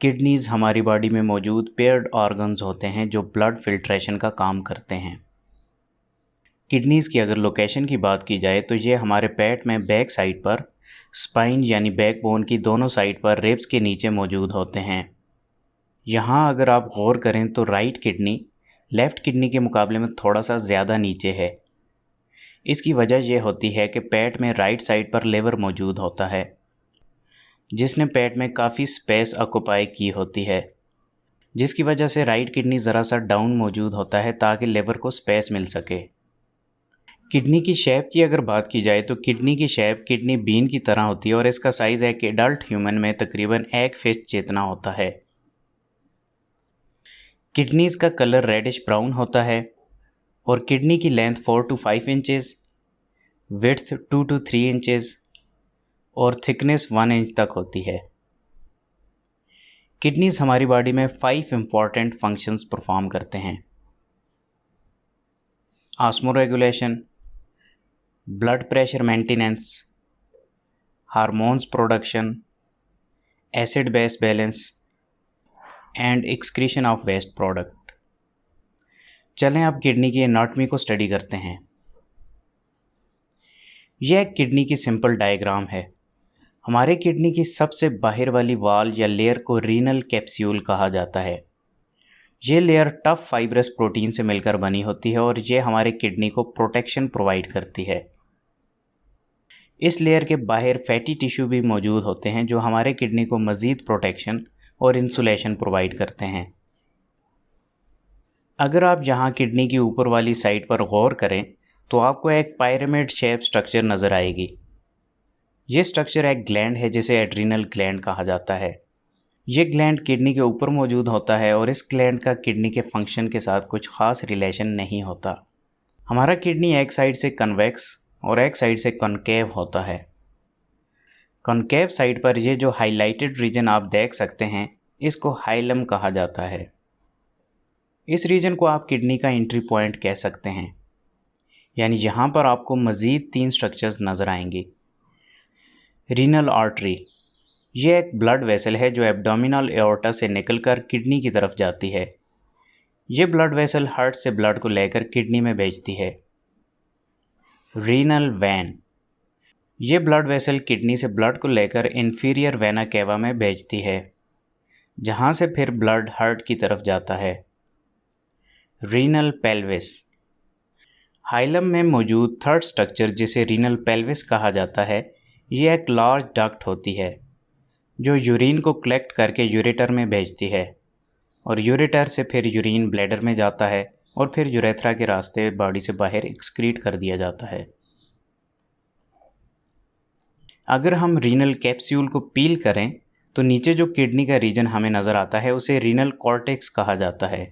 Kidneys हमारी body में मौजूद पेयर्ड ऑर्गन्स होते हैं जो ब्लड फिल्ट्रेशन का काम करते हैं। किडनीज़ की अगर लोकेशन की बात की जाए तो ये हमारे पेट में बैक साइड पर स्पाइन यानी बैकबोन की दोनों साइड पर रिब्स के नीचे मौजूद होते हैं। यहाँ अगर आप गौर करें तो राइट किडनी लेफ़्ट किडनी के मुकाबले में थोड़ा सा ज़्यादा नीचे है। इसकी वजह यह होती है कि पेट में राइट साइड पर लिवर मौजूद होता है जिसने पेट में काफ़ी स्पेस ऑक्युपाई की होती है, जिसकी वजह से राइट किडनी ज़रा सा डाउन मौजूद होता है ताकि लिवर को स्पेस मिल सके। किडनी की शेप की अगर बात की जाए तो किडनी की शेप किडनी बीन की तरह होती है और इसका साइज़ एक एडल्ट ह्यूमन में तकरीबन एक फिस्ट जितना होता है। किडनीज़ का कलर रेडिश ब्राउन होता है और किडनी की length 4 to 5 inches, width 2 to 3 inches और थिकनेस 1 इंच तक होती है। किडनीज़ हमारी बॉडी में 5 इम्पॉर्टेंट फंक्शंस परफॉर्म करते हैं। Osmoregulation, blood pressure maintenance, hormones production, acid base balance and excretion of waste product. चलें अब किडनी की एनाटॉमी को स्टडी करते हैं। यह एक किडनी की सिंपल डायग्राम है। हमारे किडनी की सबसे बाहर वाली वॉल या लेयर को रीनल कैप्सूल कहा जाता है। ये लेयर टफ फाइब्रस प्रोटीन से मिलकर बनी होती है और ये हमारे किडनी को प्रोटेक्शन प्रोवाइड करती है। इस लेयर के बाहर फैटी टिश्यू भी मौजूद होते हैं जो हमारे किडनी को मज़ीद प्रोटेक्शन और इंसुलेशन प्रोवाइड करते हैं। अगर आप यहाँ किडनी की ऊपर वाली साइड पर गौर करें तो आपको एक पिरामिड शेप स्ट्रक्चर नज़र आएगी। ये स्ट्रक्चर एक ग्लैंड है जिसे एड्रीनल ग्लैंड कहा जाता है। ये ग्लैंड किडनी के ऊपर मौजूद होता है और इस ग्लैंड का किडनी के फंक्शन के साथ कुछ ख़ास रिलेशन नहीं होता। हमारा किडनी एक साइड से कन्वेक्स और एक साइड से कॉनकेव होता है। कॉनकेव साइड पर ये जो हाईलाइटेड रीजन आप देख सकते हैं इसको हाइलम कहा जाता है। इस रीजन को आप किडनी का एंट्री पॉइंट कह सकते हैं। यानी यहाँ पर आपको मज़ीद 3 स्ट्रक्चर्स नज़र आएंगी। रीनल आर्टरी, ये एक ब्लड वेसल है जो एब्डोमिनल एओर्टा से निकलकर किडनी की तरफ जाती है। ये ब्लड वेसल हार्ट से ब्लड को लेकर किडनी में भेजती है। रीनल वैन, ये ब्लड वेसल किडनी से ब्लड को लेकर इंफीरियर वेना केवा में भेजती है जहाँ से फिर ब्लड हार्ट की तरफ जाता है। रीनल पेल्विस, हाइलम में मौजूद थर्ड स्ट्रक्चर जिसे रीनल पेल्विस कहा जाता है, ये एक लार्ज डक्ट होती है जो यूरिन को कलेक्ट करके यूरेटर में भेजती है और यूरेटर से फिर यूरिन ब्लैडर में जाता है और फिर यूरेथ्रा के रास्ते बॉडी से बाहर एक्सक्रीट कर दिया जाता है। अगर हम रीनल कैप्सूल को पील करें तो नीचे जो किडनी का रीजन हमें नज़र आता है उसे रीनल कॉर्टेक्स कहा जाता है।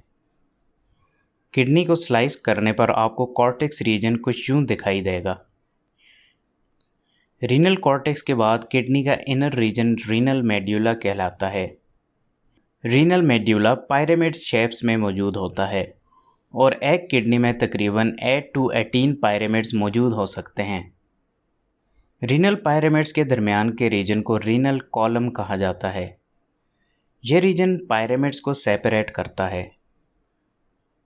किडनी को स्लाइस करने पर आपको कॉर्टेक्स रीजन कुछ यूं दिखाई देगा। रीनल कॉर्टेक्स के बाद किडनी का इनर रीजन रीनल मेड्यूला कहलाता है। रीनल मेड्यूला पिरामिड शेप्स में मौजूद होता है और एक किडनी में तकरीबन 8 to 18 पिरामिड्स मौजूद हो सकते हैं। रीनल पिरामिड्स के दरमियान के रीजन को रीनल कॉलम कहा जाता है। यह रीजन पिरामिड्स को सेपरेट करता है।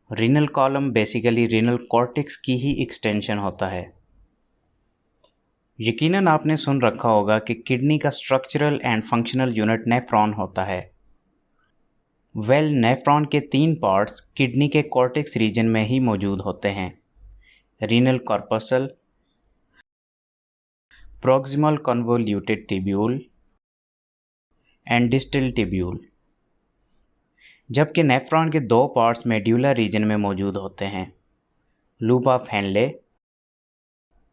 Renal column basically renal cortex की ही एक्सटेंशन होता है। यकीनन आपने सुन रखा होगा कि किडनी का structural and functional unit nephron होता है। नेफ्रॉन के 3 पार्ट्स किडनी के कॉर्टेक्स रीजन में ही मौजूद होते हैं। Renal corpuscle, proximal convoluted tubule and distal tubule, जबकि नेफ्रॉन के 2 पार्ट्स मेड्यूला रीजन में मौजूद होते हैं, loop of Henle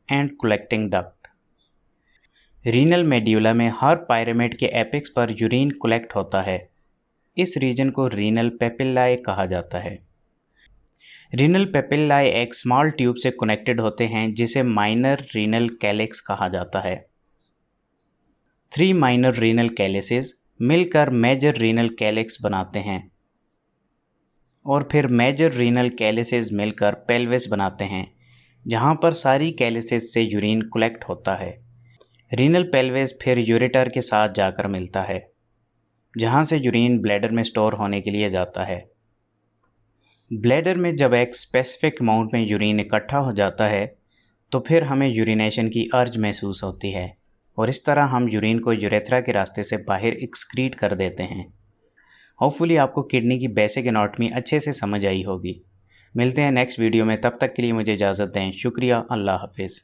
and collecting duct. Renal medulla में हर पिरामिड के एपेक्स पर यूरिन कलेक्ट होता है। इस रीजन को रीनल पेपिल्लाए कहा जाता है। रीनल पेपिल्लाए एक स्मॉल ट्यूब से कनेक्टेड होते हैं जिसे माइनर रीनल कैलेक्स कहा जाता है। 3 माइनर रीनल कैलेसेस मिलकर मेजर रीनल कैलेक्स बनाते हैं और फिर मेजर रीनल कैलेसेस मिलकर पेल्विस बनाते हैं जहां पर सारी कैलेसेस से यूरिन कलेक्ट होता है। रीनल पेल्विस फिर यूरेटर के साथ जाकर मिलता है। जहाँ से यूरिन ब्लैडर में स्टोर होने के लिए जाता है। ब्लैडर में जब एक स्पेसिफिक अमाउंट में यूरिन इकट्ठा हो जाता है तो फिर हमें यूरिनेशन की अर्ज महसूस होती है और इस तरह हम यूरिन को यूरेथ्रा के रास्ते से बाहर एक्सक्रीट कर देते हैं। होपफुली आपको किडनी की बेसिक एनाटॉमी अच्छे से समझ आई होगी। मिलते हैं नेक्स्ट वीडियो में, तब तक के लिए मुझे इजाज़त दें। शुक्रिया। अल्लाह हाफिज़।